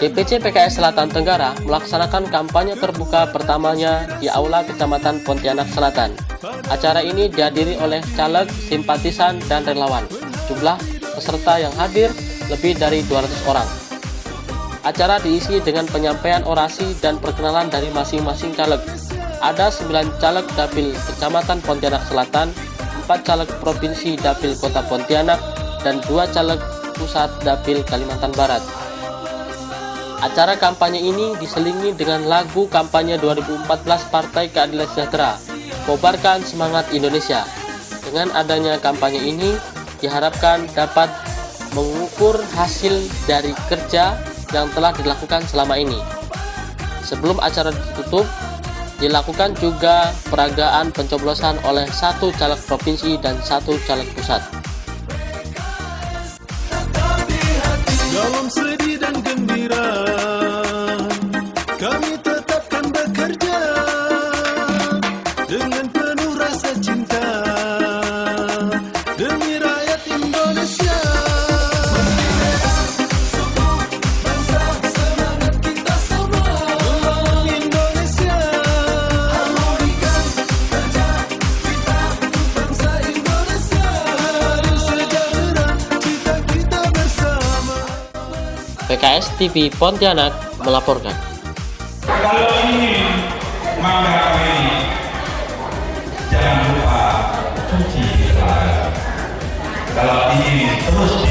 DPC PKS Selatan Tenggara melaksanakan kampanye terbuka pertamanya di Aula Kecamatan Pontianak Selatan. Acara ini dihadiri oleh caleg, simpatisan, dan relawan. Jumlah peserta yang hadir lebih dari 200 orang. Acara diisi dengan penyampaian orasi dan perkenalan dari masing-masing caleg. Ada 9 caleg Dapil Kecamatan Pontianak Selatan, 4 caleg Provinsi Dapil Kota Pontianak, dan 2 caleg Pusat Dapil Kalimantan Barat. Acara kampanye ini diselingi dengan lagu kampanye 2014 Partai Keadilan Sejahtera, Kobarkan Semangat Indonesia. Dengan adanya kampanye ini, diharapkan dapat mengukur hasil dari kerja yang telah dilakukan selama ini. Sebelum acara ditutup, dilakukan juga peragaan pencoblosan oleh 1 caleg provinsi dan 1 caleg pusat. Dalam sedih dan gembira, kami tetapkan bekerja dengan penuh rasa cinta demi rakyat Indonesia. Bangsa semangat kita sama, membangun Indonesia. Harmonikan kerja kita untuk bangsa Indonesia. Adil sejahtera, cita kita bersama. PKS TV Pontianak melaporkan. Kalau ingin makan ini, jangan lupa cuci tangan. Kalau ingin terus